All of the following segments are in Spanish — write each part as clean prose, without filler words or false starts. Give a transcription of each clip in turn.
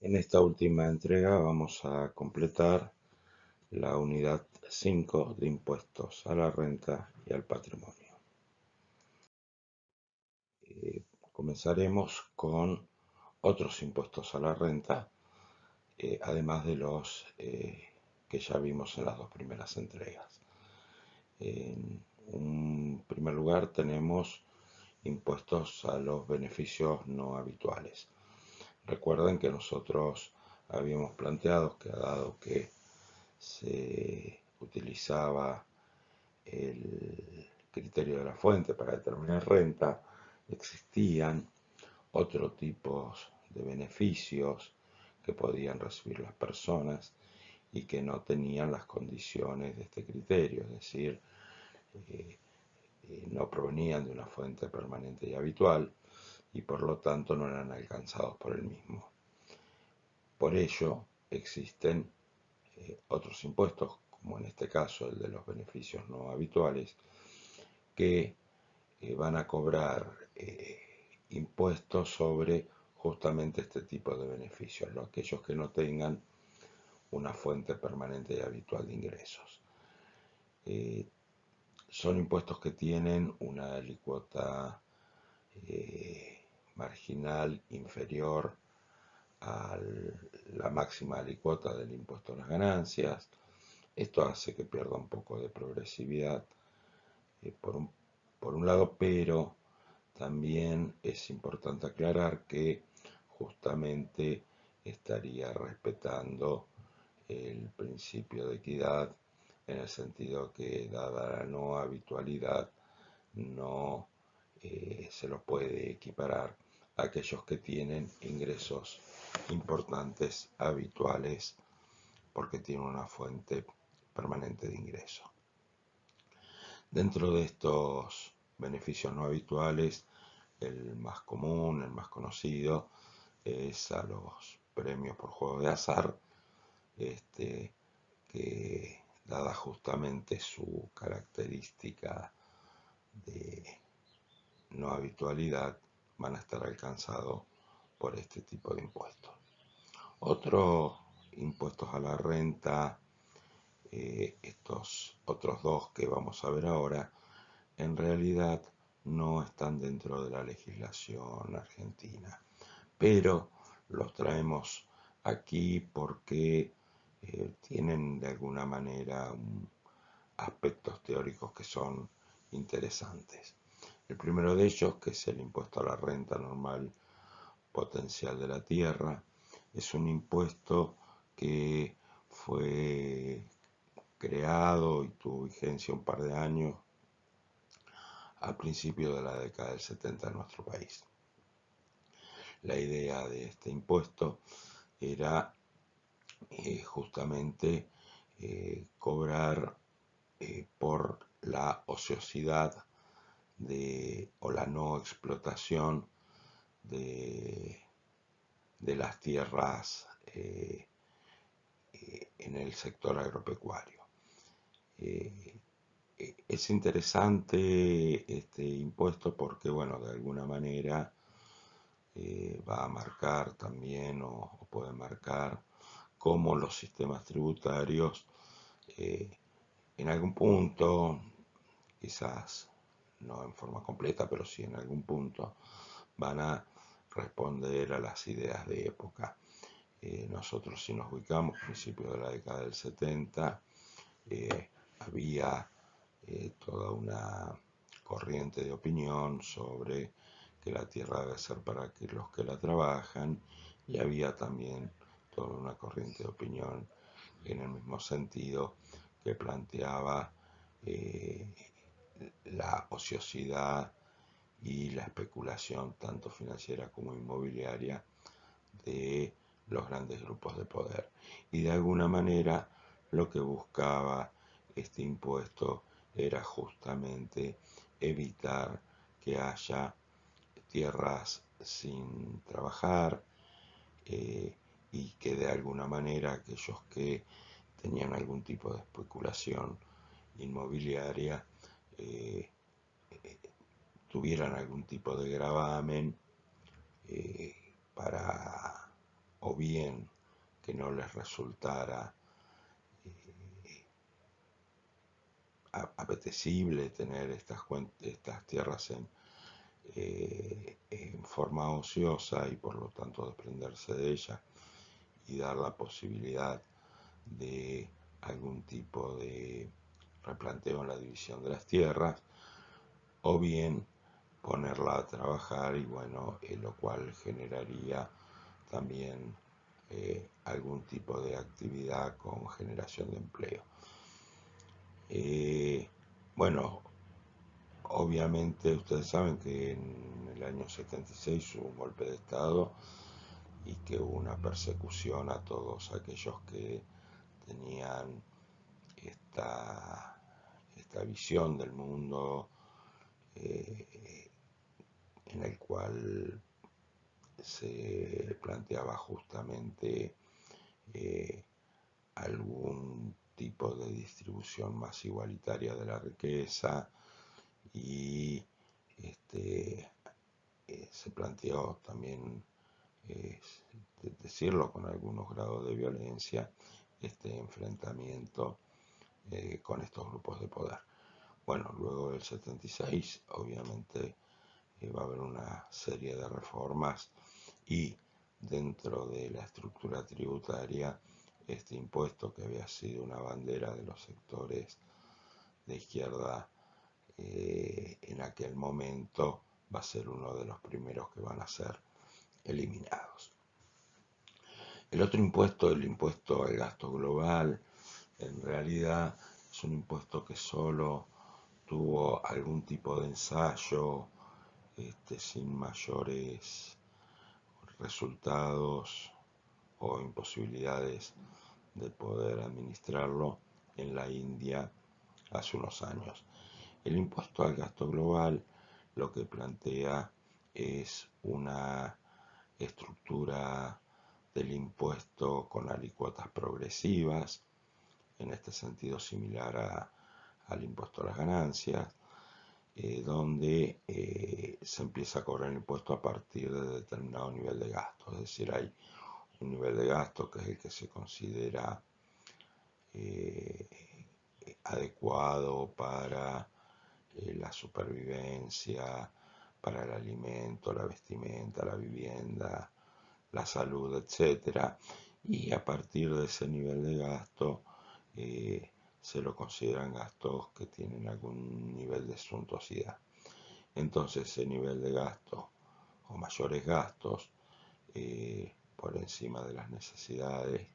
En esta última entrega vamos a completar la unidad 5 de impuestos a la renta y al patrimonio. Comenzaremos con otros impuestos a la renta, además de los que ya vimos en las dos primeras entregas. En un primer lugar tenemos impuestos a los beneficios no habituales. Recuerden que nosotros habíamos planteado que dado que se utilizaba el criterio de la fuente para determinar renta, existían otros tipos de beneficios que podían recibir las personas y que no tenían las condiciones de este criterio, es decir, eh, no provenían de una fuente permanente y habitual y por lo tanto no eran alcanzados por el mismo. Por ello existen otros impuestos, como en este caso el de los beneficios no habituales, que van a cobrar impuestos sobre justamente este tipo de beneficios, aquellos que no tengan una fuente permanente y habitual de ingresos. Son impuestos que tienen una alícuota marginal inferior a la máxima alícuota del impuesto a las ganancias. Esto hace que pierda un poco de progresividad por un lado, pero también es importante aclarar que justamente estaría respetando el principio de equidad en el sentido que dada la no habitualidad no se los puede equiparar a aquellos que tienen ingresos importantes habituales porque tienen una fuente permanente de ingreso. Dentro de estos beneficios no habituales, el más común, el más conocido, es a los premios por juego de azar, que dada justamente su característica de no habitualidad, van a estar alcanzados por este tipo de impuestos. Otros impuestos a la renta, estos otros dos que vamos a ver ahora, en realidad no están dentro de la legislación argentina, pero los traemos aquí porque tienen de alguna manera aspectos teóricos que son interesantes. El primero de ellos, que es el impuesto a la renta normal potencial de la tierra, es un impuesto que fue creado y tuvo vigencia un par de años a principios de la década del 70 en nuestro país. La idea de este impuesto era justamente cobrar por la ociosidad o la no explotación de, de las tierras en el sector agropecuario. Es interesante este impuesto porque, bueno, de alguna manera va a marcar también o puede marcar cómo los sistemas tributarios en algún punto, quizás no en forma completa, pero sí en algún punto, van a responder a las ideas de época. Nosotros si nos ubicamos a principios de la década del 70, había toda una corriente de opinión sobre que la tierra debe ser para los que la trabajan y había también toda una corriente de opinión en el mismo sentido que planteaba eh, la ociosidad y la especulación tanto financiera como inmobiliaria de los grandes grupos de poder. Y de alguna manera lo que buscaba este impuesto era justamente evitar que haya tierras sin trabajar y que de alguna manera aquellos que tenían algún tipo de especulación inmobiliaria eh, tuvieran algún tipo de gravamen para bien que no les resultara apetecible tener estas tierras en forma ociosa y por lo tanto desprenderse de ellas y dar la posibilidad de algún tipo de replanteo en la división de las tierras, o bien ponerla a trabajar y bueno, lo cual generaría también algún tipo de actividad con generación de empleo. Bueno, obviamente ustedes saben que en el año 76 hubo un golpe de Estado y que hubo una persecución a todos aquellos que tenían esta visión del mundo en el cual se planteaba justamente algún tipo de distribución más igualitaria de la riqueza y se planteó también, decirlo con algunos grados de violencia, este enfrentamiento con estos grupos de poder. Bueno, luego del 76 obviamente va a haber una serie de reformas y dentro de la estructura tributaria este impuesto, que había sido una bandera de los sectores de izquierda en aquel momento, va a ser uno de los primeros que van a ser eliminados. El otro impuesto, el impuesto al gasto global, en realidad es un impuesto que solo tuvo algún tipo de ensayo, sin mayores resultados o imposibilidades de poder administrarlo en la India hace unos años. El impuesto al gasto global lo que plantea es una estructura del impuesto con alícuotas progresivas, en este sentido similar al impuesto a las ganancias, donde se empieza a cobrar el impuesto a partir de determinado nivel de gasto. Es decir, hay un nivel de gasto que es el que se considera adecuado para la supervivencia, para el alimento, la vestimenta, la vivienda, la salud, etc. Y a partir de ese nivel de gasto se lo consideran gastos que tienen algún nivel de suntuosidad. Entonces ese nivel de gasto o mayores gastos por encima de las necesidades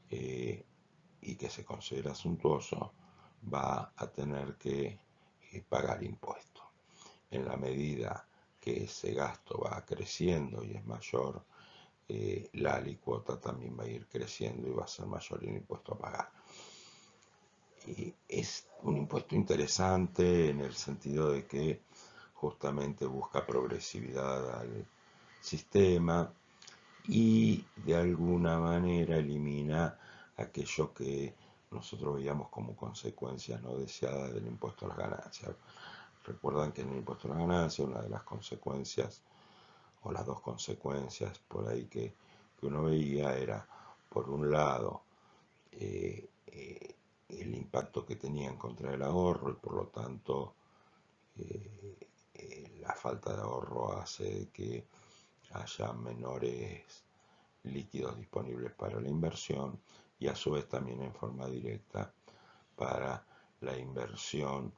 y que se considera suntuoso va a tener que pagar impuestos. En la medida que ese gasto va creciendo y es mayor, la alícuota también va a ir creciendo y va a ser mayor el impuesto a pagar. Es un impuesto interesante en el sentido de que justamente busca progresividad al sistema y de alguna manera elimina aquello que nosotros veíamos como consecuencias no deseadas del impuesto a las ganancias. Recuerdan que en el impuesto a las ganancias una de las consecuencias, o las dos consecuencias por ahí que uno veía era, por un lado, el impacto que tenía en contra del ahorro y por lo tanto la falta de ahorro hace que haya menores líquidos disponibles para la inversión y a su vez también en forma directa para la inversión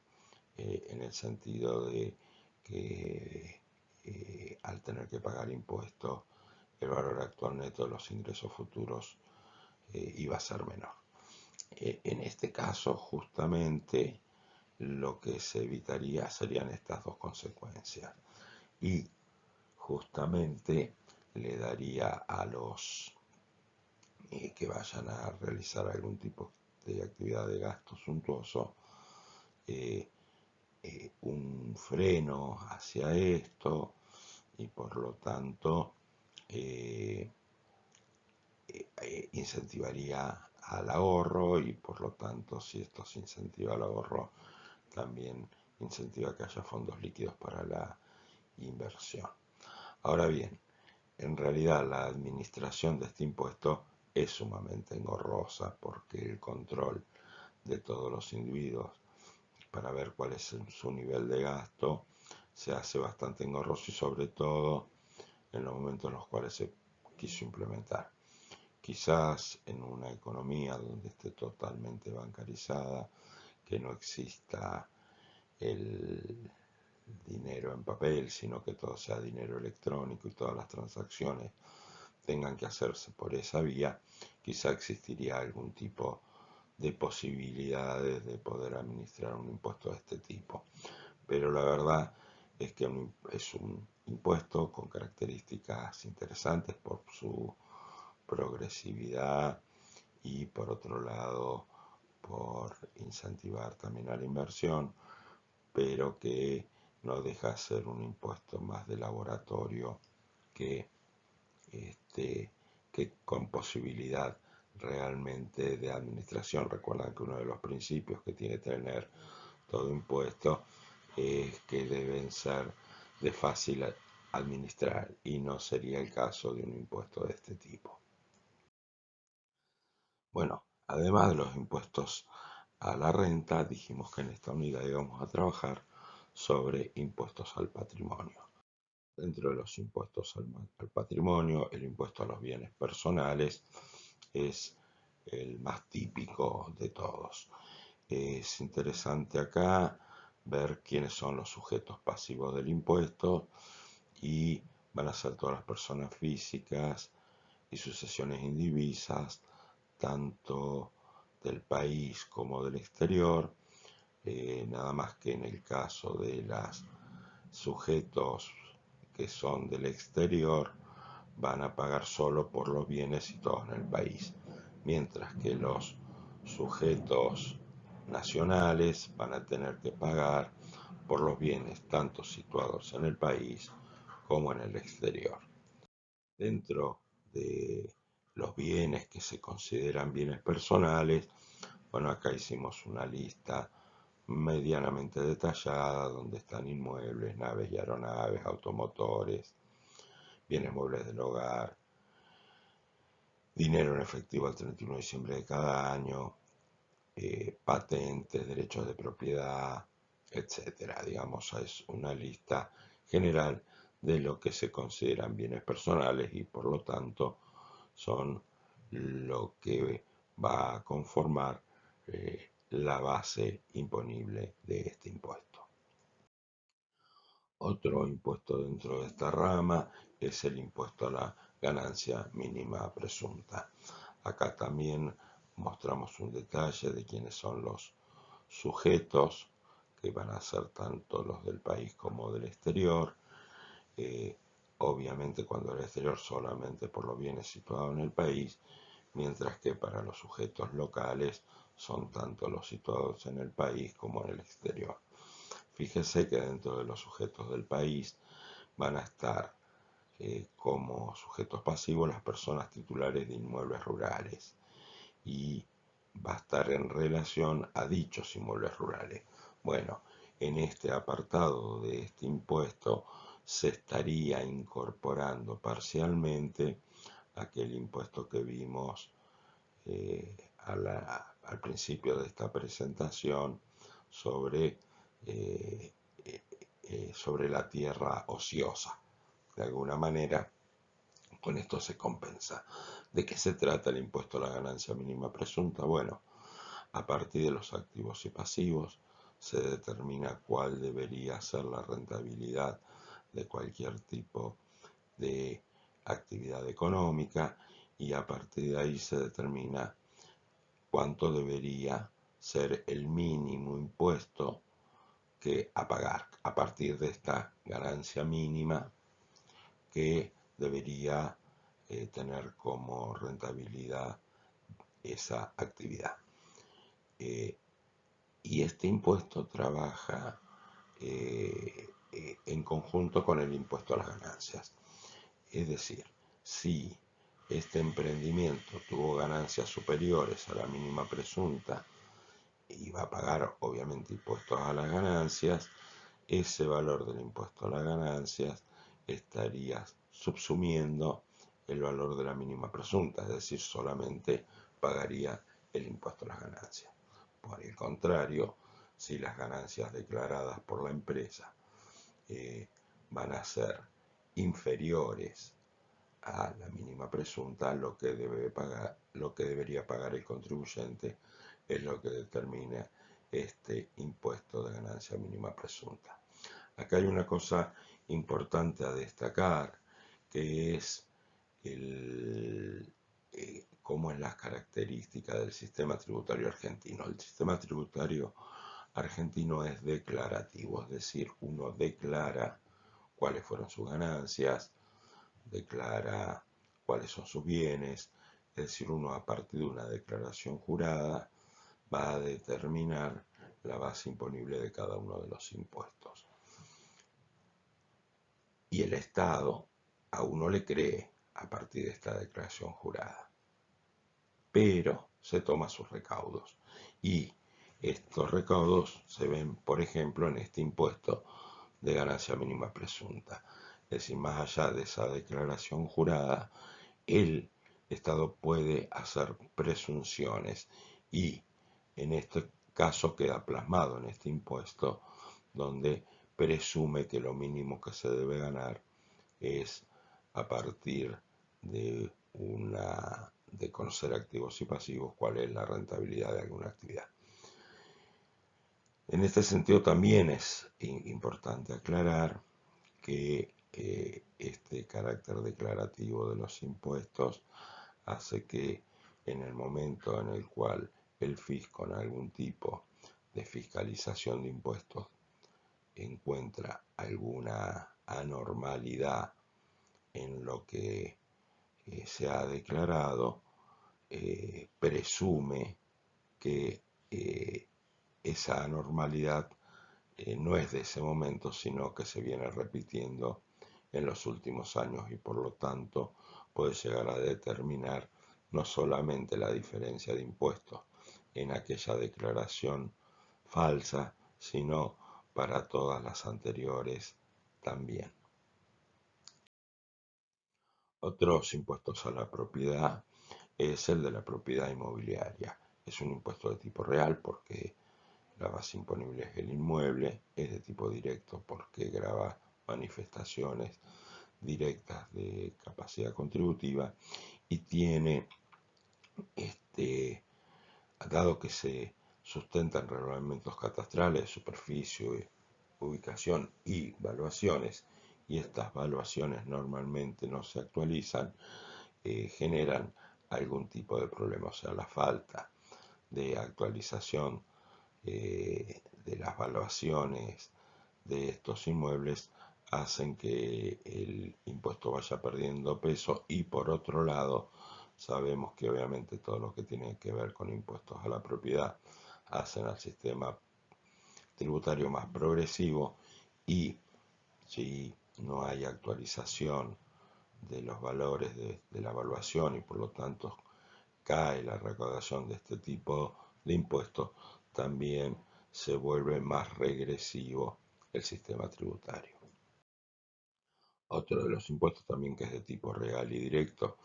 en el sentido de que al tener que pagar impuestos el valor actual neto de los ingresos futuros iba a ser menor. En este caso justamente lo que se evitaría serían estas dos consecuencias y justamente le daría a los que vayan a realizar algún tipo de actividad de gasto suntuoso un freno hacia esto y por lo tanto incentivaría al ahorro y por lo tanto si esto se incentiva al ahorro también incentiva que haya fondos líquidos para la inversión. Ahora bien, En realidad la administración de este impuesto es sumamente engorrosa porque el control de todos los individuos para ver cuál es su nivel de gasto se hace bastante engorroso y sobre todo en los momentos en los cuales se quiso implementar. Quizás en una economía donde esté totalmente bancarizada, que no exista el dinero en papel, sino que todo sea dinero electrónico y todas las transacciones tengan que hacerse por esa vía, quizá existiría algún tipo de posibilidades de poder administrar un impuesto de este tipo. Pero la verdad es que es un impuesto con características interesantes por su progresividad y por otro lado por incentivar también a la inversión, pero que no deja de ser un impuesto más de laboratorio que, este, que con posibilidad realmente de administración. Recuerdan que uno de los principios que tiene que tener todo impuesto es que deben ser de fácil administrar y no sería el caso de un impuesto de este tipo. Bueno, además de los impuestos a la renta, dijimos que en esta unidad íbamos a trabajar sobre impuestos al patrimonio. Dentro de los impuestos al patrimonio, el impuesto a los bienes personales es el más típico de todos. Es interesante acá ver quiénes son los sujetos pasivos del impuesto y van a ser todas las personas físicas y sucesiones indivisas, tanto del país como del exterior, nada más que en el caso de los sujetos que son del exterior van a pagar solo por los bienes situados en el país, mientras que los sujetos nacionales van a tener que pagar por los bienes tanto situados en el país como en el exterior. Dentro de los bienes que se consideran bienes personales, bueno, acá hicimos una lista medianamente detallada donde están inmuebles, naves y aeronaves, automotores, bienes muebles del hogar, dinero en efectivo al 31 de diciembre de cada año, patentes, derechos de propiedad, etcétera. Digamos, es una lista general de lo que se consideran bienes personales y por lo tanto son lo que va a conformar la base imponible de este impuesto. Otro impuesto dentro de esta rama es el impuesto a la ganancia mínima presunta. Acá también mostramos un detalle de quiénes son los sujetos, que van a ser tanto los del país como del exterior. Eh, Obviamente cuando el exterior solamente por los bienes situados en el país, mientras que para los sujetos locales son tanto los situados en el país como en el exterior. Fíjese que dentro de los sujetos del país van a estar como sujetos pasivos las personas titulares de inmuebles rurales y va a estar en relación a dichos inmuebles rurales. Bueno, en este apartado de este impuesto se estaría incorporando parcialmente aquel impuesto que vimos al principio de esta presentación sobre, eh, sobre la tierra ociosa. De alguna manera, con esto se compensa. ¿De qué se trata el impuesto a la ganancia mínima presunta? Bueno, a partir de los activos y pasivos se determina cuál debería ser la rentabilidad de cualquier tipo de actividad económica y a partir de ahí se determina cuánto debería ser el mínimo impuesto que a pagar a partir de esta ganancia mínima que debería tener como rentabilidad esa actividad. Y este impuesto trabaja en conjunto con el impuesto a las ganancias. Es decir, si este emprendimiento tuvo ganancias superiores a la mínima presunta y va a pagar obviamente impuestos a las ganancias, ese valor del impuesto a las ganancias estaría subsumiendo el valor de la mínima presunta, es decir, solamente pagaría el impuesto a las ganancias. Por el contrario, si las ganancias declaradas por la empresa van a ser inferiores a la mínima presunta, lo que debería pagar el contribuyente es lo que determina este impuesto de ganancia mínima presunta. Acá hay una cosa importante a destacar, que es cómo es las características del sistema tributario argentino. El sistema tributario argentino es declarativo, es decir, uno declara cuáles fueron sus ganancias, declara cuáles son sus bienes, es decir, uno a partir de una declaración jurada va a determinar la base imponible de cada uno de los impuestos. Y el Estado a uno le cree a partir de esta declaración jurada, pero se toma sus recaudos. Y estos recaudos se ven, por ejemplo, en este impuesto de ganancia mínima presunta. Es decir, más allá de esa declaración jurada, el Estado puede hacer presunciones y en este caso queda plasmado en este impuesto donde presume que lo mínimo que se debe ganar es a partir de de conocer activos y pasivos cuál es la rentabilidad de alguna actividad. En este sentido también es importante aclarar que este carácter declarativo de los impuestos hace que en el momento en el cual el fisco en algún tipo de fiscalización de impuestos encuentra alguna anormalidad en lo que se ha declarado, presume que esa anormalidad no es de ese momento, sino que se viene repitiendo en los últimos años y por lo tanto puede llegar a determinar no solamente la diferencia de impuestos en aquella declaración falsa, sino para todas las anteriores también. Otros impuestos a la propiedad es el de la propiedad inmobiliaria. Es un impuesto de tipo real porque la base imponible es el inmueble, es de tipo directo porque grava manifestaciones directas de capacidad contributiva y tiene, dado que se sustenta en reglamentos catastrales, superficie, ubicación y valuaciones, y estas valuaciones normalmente no se actualizan, generan algún tipo de problema, o sea, la falta de actualización de las valuaciones de estos inmuebles hacen que el impuesto vaya perdiendo peso y por otro lado sabemos que obviamente todo lo que tiene que ver con impuestos a la propiedad hacen al sistema tributario más progresivo y si no hay actualización de los valores de la evaluación y por lo tanto cae la recaudación de este tipo de impuestos, también se vuelve más regresivo el sistema tributario. Otro de los impuestos también que es de tipo real y directo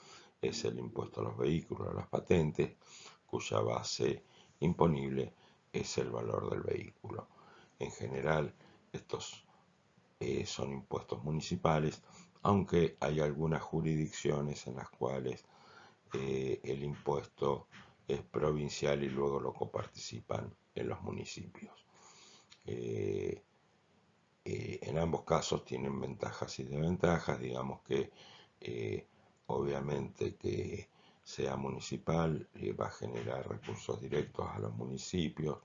es el impuesto a los vehículos, a las patentes, cuya base imponible es el valor del vehículo. En general, estos son impuestos municipales, aunque hay algunas jurisdicciones en las cuales el impuesto es provincial y luego lo coparticipan en los municipios. En ambos casos tienen ventajas y desventajas, digamos que obviamente que sea municipal va a generar recursos directos a los municipios,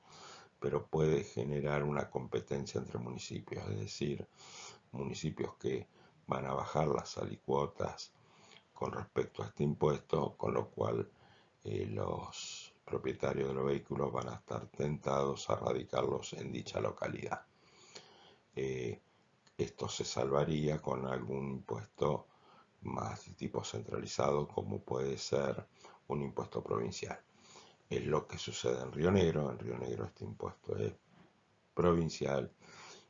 pero puede generar una competencia entre municipios, es decir, municipios que van a bajar las alicuotas con respecto a este impuesto, con lo cual los propietarios de los vehículos van a estar tentados a radicarlos en dicha localidad. Esto se salvaría con algún impuesto más de tipo centralizado, como puede ser un impuesto provincial. Es lo que sucede en Río Negro. En Río Negro este impuesto es provincial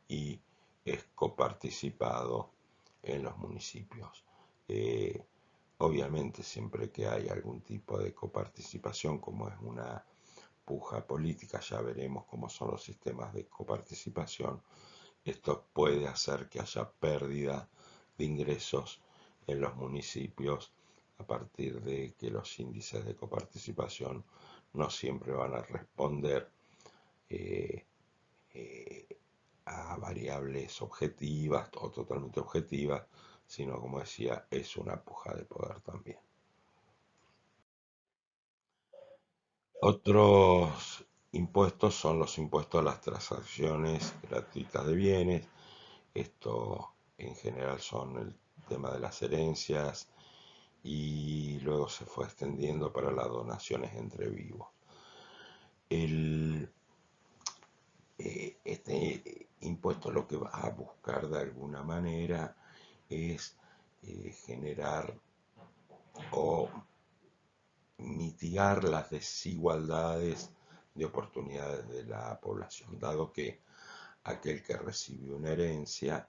y es coparticipado en los municipios. Eh, Obviamente, siempre que hay algún tipo de coparticipación, como es una puja política, ya veremos cómo son los sistemas de coparticipación, esto puede hacer que haya pérdida de ingresos en los municipios a partir de que los índices de coparticipación no siempre van a responder eh, eh, a variables objetivas o totalmente objetivas, sino, como decía, es una puja de poder también. Otros impuestos son los impuestos a las transacciones gratuitas de bienes. Esto en general son el tema de las herencias y luego se fue extendiendo para las donaciones entre vivos. Este impuesto lo que va a buscar de alguna manera es generar o mitigar las desigualdades de oportunidades de la población, dado que aquel que recibe una herencia,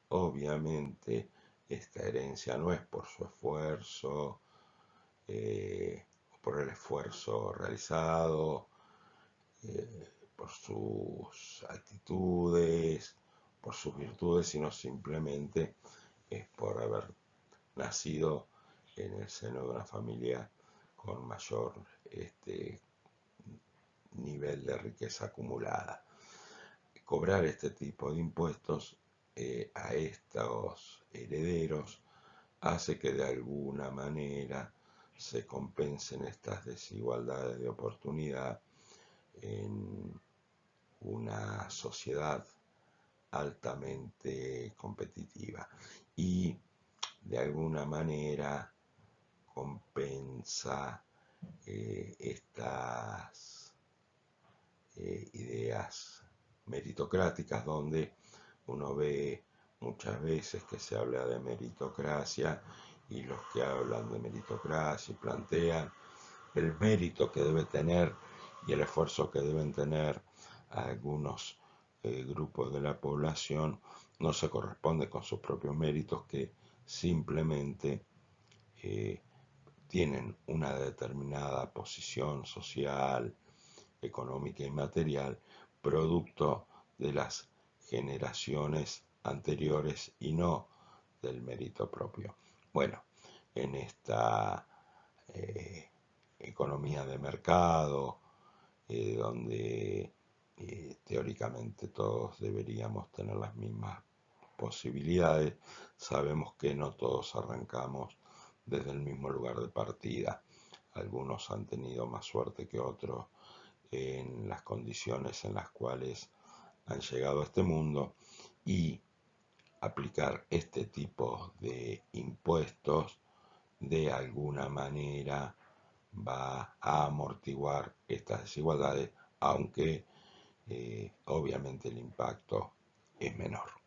obviamente esta herencia no es por su esfuerzo, por el esfuerzo realizado, por sus actitudes, por sus virtudes, sino simplemente es por haber nacido en el seno de una familia con mayor nivel de riqueza acumulada. Cobrar este tipo de impuestos a estos herederos hace que de alguna manera se compensen estas desigualdades de oportunidad en una sociedad altamente competitiva y de alguna manera compensa estas ideas meritocráticas donde uno ve muchas veces que se habla de meritocracia y los que hablan de meritocracia y plantean el mérito que debe tener y el esfuerzo que deben tener algunos grupos de la población no se corresponde con sus propios méritos, que simplemente eh, tienen una determinada posición social, económica y material, producto de las generaciones anteriores y no del mérito propio. Bueno, en esta eh, economía de mercado, donde teóricamente todos deberíamos tener las mismas posibilidades, sabemos que no todos arrancamos desde el mismo lugar de partida. Algunos han tenido más suerte que otros en las condiciones en las cuales han llegado a este mundo, y aplicar este tipo de impuestos de alguna manera va a amortiguar estas desigualdades, aunque obviamente el impacto es menor.